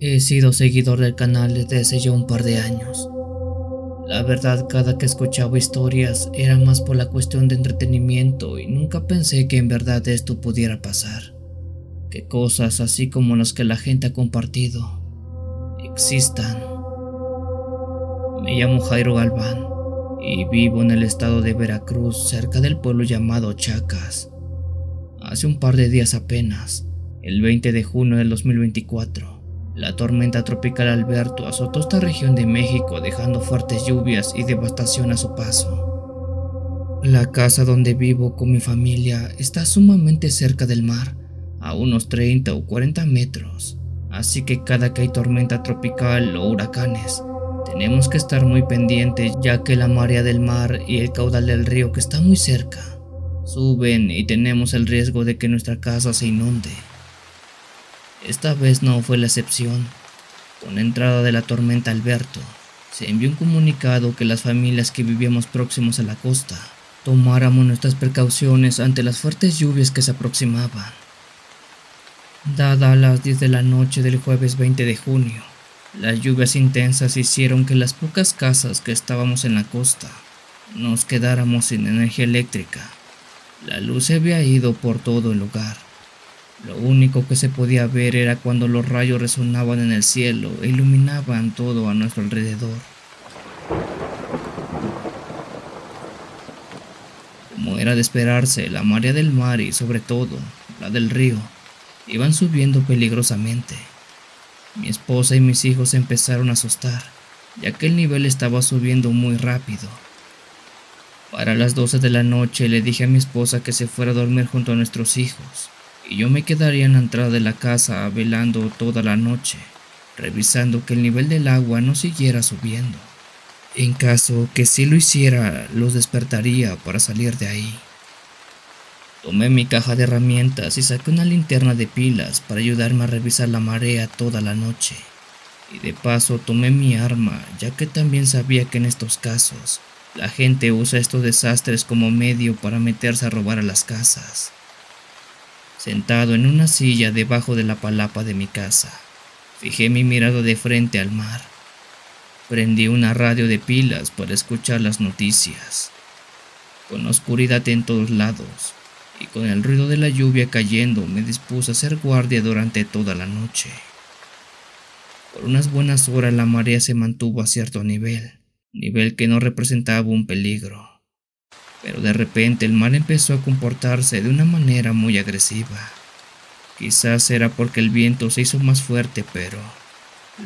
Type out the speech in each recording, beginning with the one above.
He sido seguidor del canal desde hace ya un par de años. La verdad, cada que escuchaba historias era más por la cuestión de entretenimiento y nunca pensé que en verdad esto pudiera pasar. Que cosas así como las que la gente ha compartido existan. Me llamo Jairo Galván y vivo en el estado de Veracruz, cerca del pueblo llamado Chacas. Hace un par de días apenas, el 20 de junio del 2024, la tormenta tropical Alberto azotó esta región de México, dejando fuertes lluvias y devastación a su paso. La casa donde vivo con mi familia está sumamente cerca del mar, a unos 30 o 40 metros, así que cada que hay tormenta tropical o huracanes, tenemos que estar muy pendientes, ya que la marea del mar y el caudal del río, que está muy cerca, suben y tenemos el riesgo de que nuestra casa se inunde. Esta vez no fue la excepción. Con la entrada de la tormenta Alberto, se envió un comunicado que las familias que vivíamos próximos a la costa tomáramos nuestras precauciones ante las fuertes lluvias que se aproximaban. Dada las 10 de la noche del jueves 20 de junio, las lluvias intensas hicieron que las pocas casas que estábamos en la costa nos quedáramos sin energía eléctrica. La luz se había ido por todo el lugar. Lo único que se podía ver era cuando los rayos resonaban en el cielo e iluminaban todo a nuestro alrededor. Como era de esperarse, la marea del mar y sobre todo la del río iban subiendo peligrosamente. Mi esposa y mis hijos se empezaron a asustar, ya que el nivel estaba subiendo muy rápido. Para las 12 de la noche le dije a mi esposa que se fuera a dormir junto a nuestros hijos, y yo me quedaría en la entrada de la casa velando toda la noche, revisando que el nivel del agua no siguiera subiendo. En caso que sí lo hiciera, los despertaría para salir de ahí. Tomé mi caja de herramientas y saqué una linterna de pilas para ayudarme a revisar la marea toda la noche. Y de paso tomé mi arma, ya que también sabía que en estos casos, la gente usa estos desastres como medio para meterse a robar a las casas. Sentado en una silla debajo de la palapa de mi casa, fijé mi mirada de frente al mar. Prendí una radio de pilas para escuchar las noticias. Con la oscuridad en todos lados y con el ruido de la lluvia cayendo, me dispuse a hacer guardia durante toda la noche. Por unas buenas horas la marea se mantuvo a cierto nivel que no representaba un peligro. Pero de repente el mar empezó a comportarse de una manera muy agresiva. Quizás era porque el viento se hizo más fuerte, pero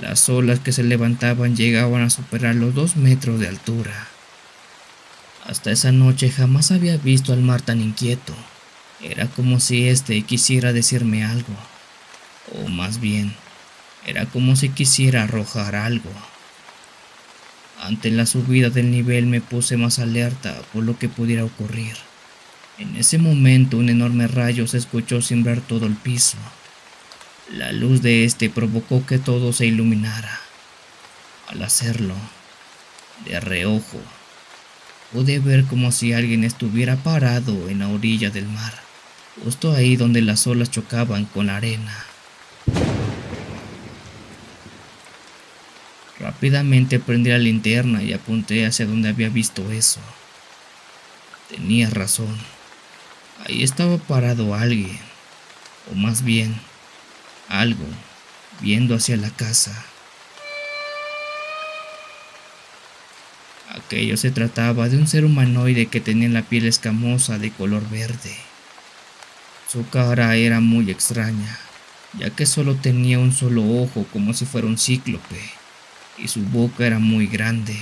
las olas que se levantaban llegaban a superar los 2 metros de altura. Hasta esa noche jamás había visto al mar tan inquieto. Era como si quisiera decirme algo, o más bien, era como si quisiera arrojar algo. Ante la subida del nivel me puse más alerta por lo que pudiera ocurrir. En ese momento un enorme rayo se escuchó cimbrar todo el piso. La luz de provocó que todo se iluminara. Al hacerlo, de reojo, pude ver como si alguien estuviera parado en la orilla del mar, justo ahí donde las olas chocaban con la arena. Rápidamente prendí la linterna y apunté hacia donde había visto eso. Tenía razón. Ahí estaba parado alguien, o más bien, algo, viendo hacia la casa. Aquello se trataba de un ser humanoide que tenía la piel escamosa de color verde. Su cara era muy extraña, ya que solo tenía un solo ojo como si fuera un cíclope, y su boca era muy grande.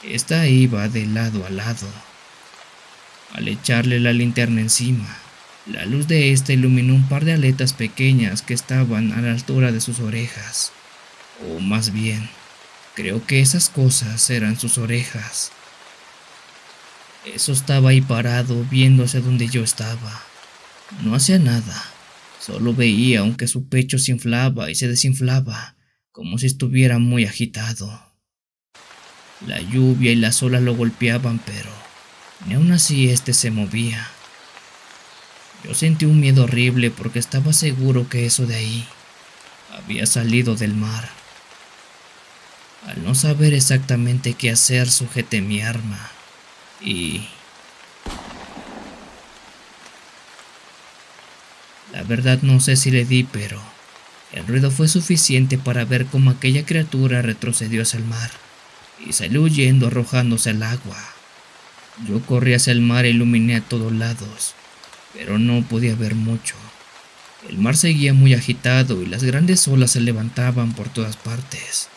Esta iba de lado a lado. Al echarle la linterna encima, la luz de iluminó un par de aletas pequeñas que estaban a la altura de sus orejas. O más bien, creo que esas cosas eran sus orejas. Eso estaba ahí parado, viendo hacia donde yo estaba. No hacía nada, solo veía aunque su pecho se inflaba y se desinflaba, como si estuviera muy agitado. La lluvia y las olas lo golpeaban, pero ni aun así se movía. Yo sentí un miedo horrible porque estaba seguro que eso de ahí había salido del mar. Al no saber exactamente qué hacer, sujeté mi arma y... La verdad no sé si le di, pero el ruido fue suficiente para ver cómo aquella criatura retrocedió hacia el mar y salió huyendo arrojándose al agua. Yo corrí hacia el mar e iluminé a todos lados, pero no podía ver mucho. El mar seguía muy agitado y las grandes olas se levantaban por todas partes.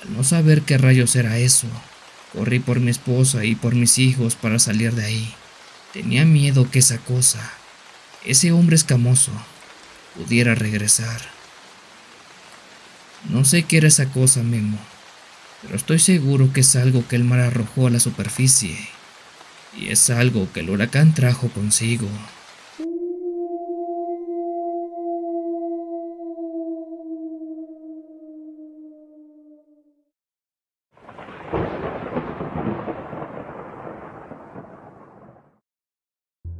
Al no saber qué rayos era eso, corrí por mi esposa y por mis hijos para salir de ahí. Tenía miedo que esa cosa, ese hombre escamoso, pudiera regresar. No sé qué era esa cosa, Memo, pero estoy seguro que es algo que el mar arrojó a la superficie, y es algo que el huracán trajo consigo.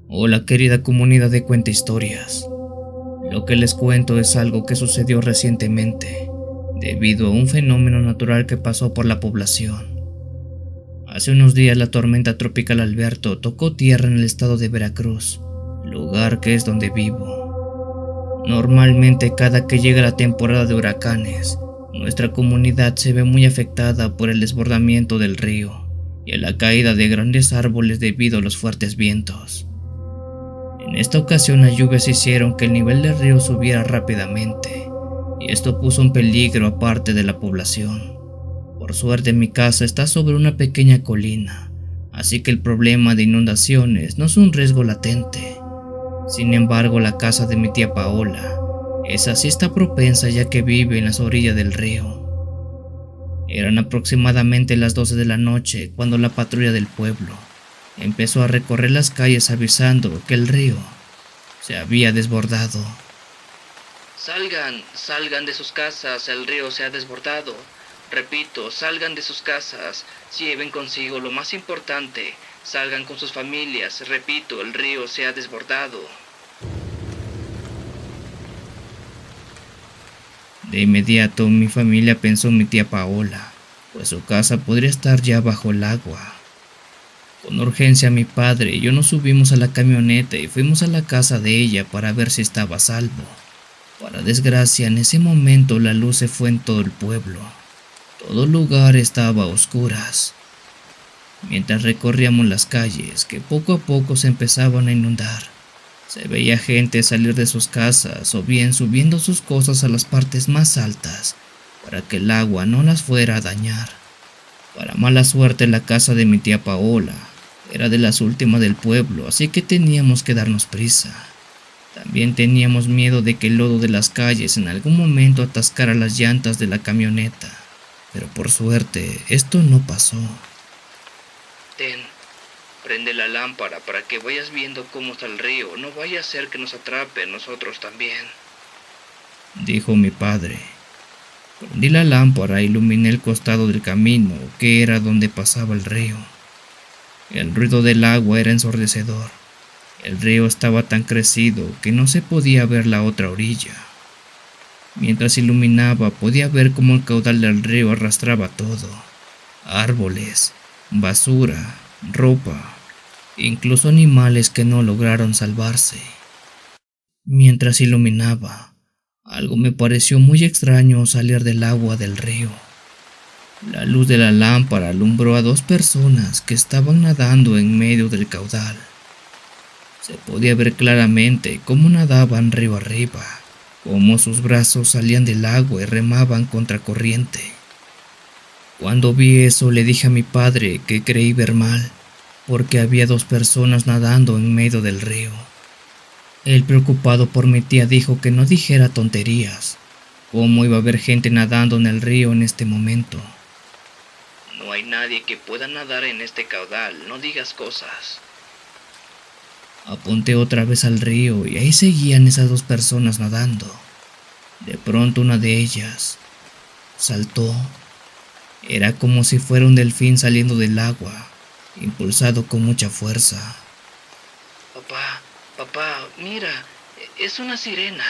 Hola querida comunidad de Cuenta Historias. Lo que les cuento es algo que sucedió recientemente, debido a un fenómeno natural que pasó por la población. Hace unos días la tormenta tropical Alberto tocó tierra en el estado de Veracruz, lugar que es donde vivo. Normalmente cada que llega la temporada de huracanes, nuestra comunidad se ve muy afectada por el desbordamiento del río y a la caída de grandes árboles debido a los fuertes vientos. En esta ocasión las lluvias hicieron que el nivel del río subiera rápidamente, y esto puso en peligro a parte de la población. Por suerte mi casa está sobre una pequeña colina, así que el problema de inundaciones no es un riesgo latente. Sin embargo, la casa de mi tía Paola, esa sí está propensa ya que vive en las orillas del río. Eran aproximadamente las 12 de la noche cuando la patrulla del pueblo empezó a recorrer las calles avisando que el río se había desbordado. Salgan de sus casas, el río se ha desbordado. Repito, salgan de sus casas, lleven consigo lo más importante, salgan con sus familias, repito, el río se ha desbordado. De inmediato mi familia pensó en mi tía Paola, pues su casa podría estar ya bajo el agua. Con urgencia mi padre y yo nos subimos a la camioneta y fuimos a la casa de ella para ver si estaba a salvo. Para desgracia, en ese momento la luz se fue en todo el pueblo. Todo el lugar estaba a oscuras. Mientras recorríamos las calles, que poco a poco se empezaban a inundar, se veía gente salir de sus casas o bien subiendo sus cosas a las partes más altas para que el agua no las fuera a dañar. Para mala suerte, la casa de mi tía Paola era de las últimas del pueblo, así que teníamos que darnos prisa. También teníamos miedo de que el lodo de las calles en algún momento atascara las llantas de la camioneta, pero por suerte esto no pasó. Ten, prende la lámpara para que vayas viendo cómo está el río, no vaya a ser que nos atrape a nosotros también, dijo mi padre. Prendí la lámpara e iluminé el costado del camino, que era donde pasaba el río. El ruido del agua era ensordecedor. El río estaba tan crecido que no se podía ver la otra orilla. Mientras iluminaba, podía ver cómo el caudal del río arrastraba todo: árboles, basura, ropa, incluso animales que no lograron salvarse. Mientras iluminaba, algo me pareció muy extraño salir del agua del río. La luz de la lámpara alumbró a dos personas que estaban nadando en medio del caudal. Se podía ver claramente cómo nadaban río arriba, cómo sus brazos salían del agua y remaban contracorriente. Cuando vi eso, le dije a mi padre que creí ver mal, porque había dos personas nadando en medio del río. Él, preocupado por mi tía, dijo que no dijera tonterías. ¿Cómo iba a haber gente nadando en el río en este momento? No hay nadie que pueda nadar en este caudal, no digas cosas. Apunté otra vez al río y ahí seguían esas dos personas nadando. De pronto una de ellas saltó. Era como si fuera un delfín saliendo del agua, impulsado con mucha fuerza. Papá, mira, es una sirena.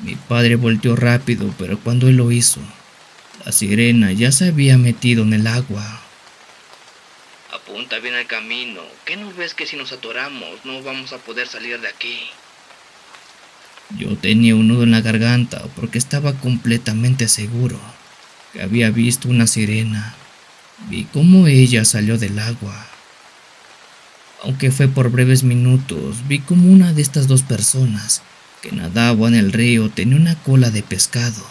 Mi padre volteó rápido, pero cuando él lo hizo, la sirena ya se había metido en el agua. Apunta bien al camino. ¿Qué no ves que si nos atoramos no vamos a poder salir de aquí? Yo tenía un nudo en la garganta porque estaba completamente seguro que había visto una sirena. Vi cómo ella salió del agua. Aunque fue por breves minutos, vi como una de estas dos personas que nadaba en el río tenía una cola de pescado.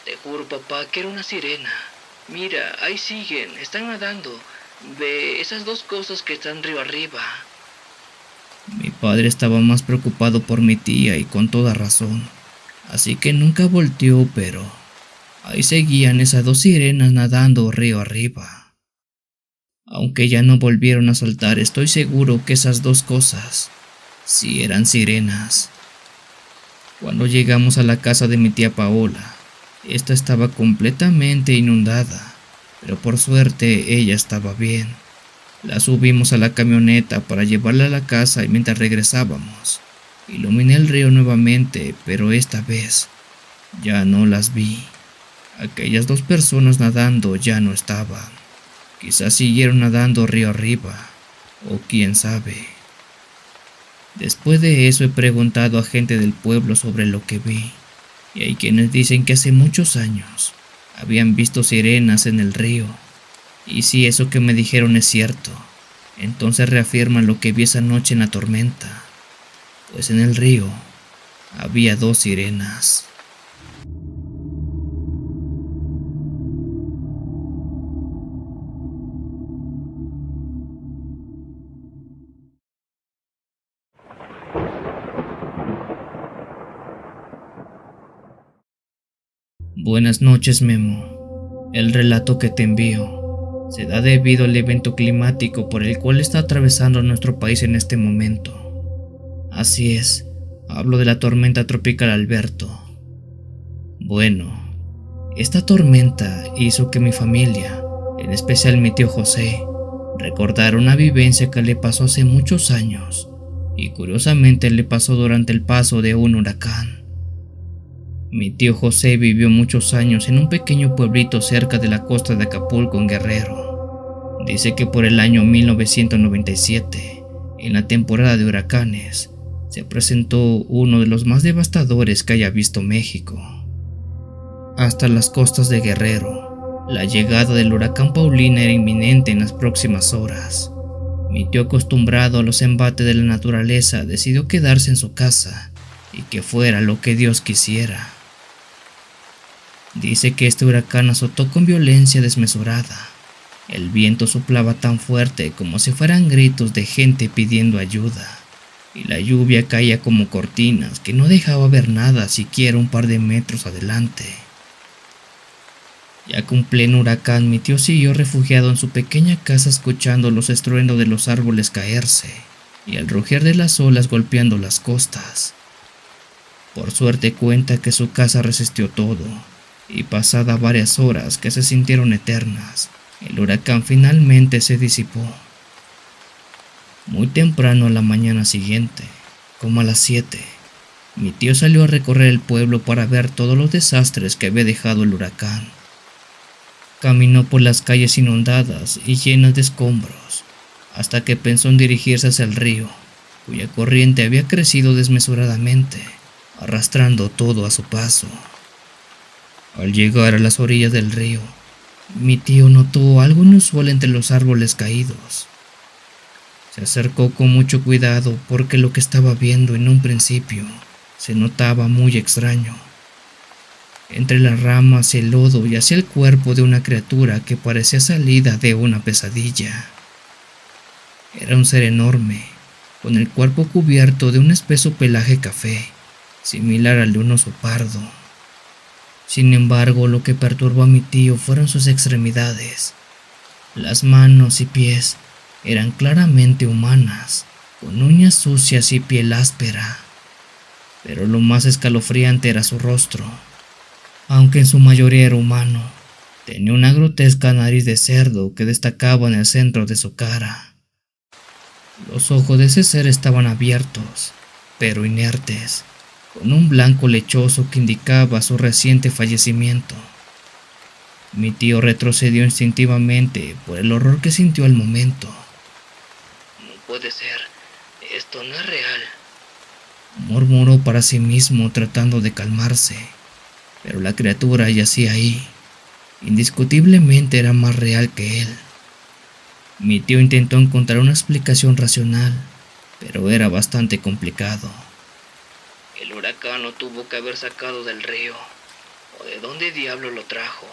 Te juro, papá, que era una sirena. Mira, ahí siguen, están nadando. Ve esas dos cosas que están río arriba. Mi padre estaba más preocupado por mi tía y con toda razón, así que nunca volteó, pero ahí seguían esas dos sirenas nadando río arriba. Aunque ya no volvieron a saltar, estoy seguro que esas dos cosas sí eran sirenas. Cuando llegamos a la casa de mi tía Paola, esta estaba completamente inundada, pero por suerte ella estaba bien. La subimos a la camioneta para llevarla a la casa y mientras regresábamos, iluminé el río nuevamente, pero esta vez ya no las vi. Aquellas dos personas nadando ya no estaban. Quizás siguieron nadando río arriba, o quién sabe. Después de eso he preguntado a gente del pueblo sobre lo que vi, y hay quienes dicen que hace muchos años habían visto sirenas en el río. Y si eso que me dijeron es cierto, entonces reafirman lo que vi esa noche en la tormenta, pues en el río había dos sirenas. Buenas noches, Memo. El relato que te envío se da debido al evento climático por el cual está atravesando nuestro país en este momento. Así es, hablo de la tormenta tropical Alberto. Bueno, esta tormenta hizo que mi familia, en especial mi tío José, recordara una vivencia que le pasó hace muchos años, y curiosamente le pasó durante el paso de un huracán. Mi tío José vivió muchos años en un pequeño pueblito cerca de la costa de Acapulco, en Guerrero. Dice que por el año 1997, en la temporada de huracanes, se presentó uno de los más devastadores que haya visto México. Hasta las costas de Guerrero, la llegada del huracán Paulina era inminente en las próximas horas. Mi tío, acostumbrado a los embates de la naturaleza, decidió quedarse en su casa y que fuera lo que Dios quisiera. Dice que este huracán azotó con violencia desmesurada. El viento soplaba tan fuerte como si fueran gritos de gente pidiendo ayuda, y la lluvia caía como cortinas que no dejaba ver nada siquiera un par de metros adelante. Ya que en pleno huracán, mi tío siguió refugiado en su pequeña casa escuchando los estruendos de los árboles caerse y el rugir de las olas golpeando las costas. Por suerte cuenta que su casa resistió todo, y pasadas varias horas que se sintieron eternas, el huracán finalmente se disipó. Muy temprano a la mañana siguiente, como a las 7, mi tío salió a recorrer el pueblo para ver todos los desastres que había dejado el huracán. Caminó por las calles inundadas y llenas de escombros, hasta que pensó en dirigirse hacia el río, cuya corriente había crecido desmesuradamente, arrastrando todo a su paso. Al llegar a las orillas del río, mi tío notó algo inusual entre los árboles caídos. Se acercó con mucho cuidado porque lo que estaba viendo en un principio se notaba muy extraño. Entre las ramas y el lodo yacía el cuerpo de una criatura que parecía salida de una pesadilla. Era un ser enorme, con el cuerpo cubierto de un espeso pelaje café, similar al de un oso pardo. Sin embargo, lo que perturbó a mi tío fueron sus extremidades. Las manos y pies eran claramente humanas, con uñas sucias y piel áspera. Pero lo más escalofriante era su rostro. Aunque en su mayoría era humano, tenía una grotesca nariz de cerdo que destacaba en el centro de su cara. Los ojos de ese ser estaban abiertos, pero inertes, con un blanco lechoso que indicaba su reciente fallecimiento. Mi tío retrocedió instintivamente por el horror que sintió al momento. No puede ser, esto no es real. Murmuró para sí mismo tratando de calmarse, pero la criatura yacía ahí. Indiscutiblemente era más real que él. Mi tío intentó encontrar una explicación racional, pero era bastante complicado. El huracán lo tuvo que haber sacado del río. ¿O de dónde diablo lo trajo?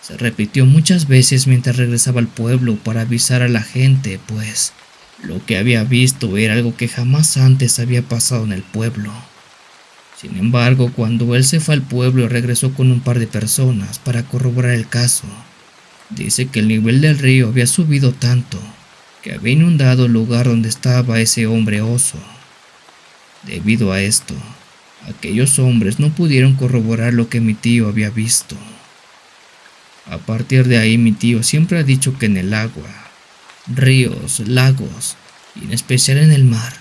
Se repitió muchas veces mientras regresaba al pueblo para avisar a la gente, pues lo que había visto era algo que jamás antes había pasado en el pueblo. Sin embargo, cuando él se fue al pueblo y regresó con un par de personas para corroborar el caso, dice que el nivel del río había subido tanto que había inundado el lugar donde estaba ese hombre oso. Debido a esto, aquellos hombres no pudieron corroborar lo que mi tío había visto. A partir de ahí mi tío siempre ha dicho que en el agua, ríos, lagos y en especial en el mar,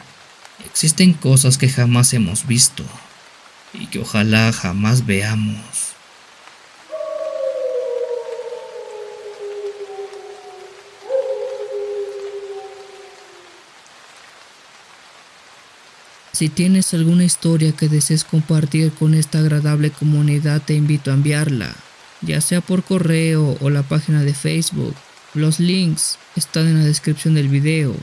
existen cosas que jamás hemos visto y que ojalá jamás veamos. Si tienes alguna historia que desees compartir con esta agradable comunidad, te invito a enviarla, ya sea por correo o la página de Facebook. Los links están en la descripción del video.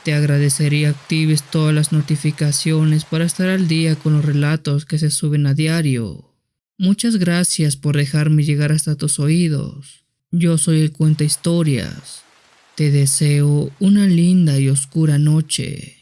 Te agradecería actives todas las notificaciones para estar al día con los relatos que se suben a diario. Muchas gracias por dejarme llegar hasta tus oídos. Yo soy el Cuenta Historias. Te deseo una linda y oscura noche.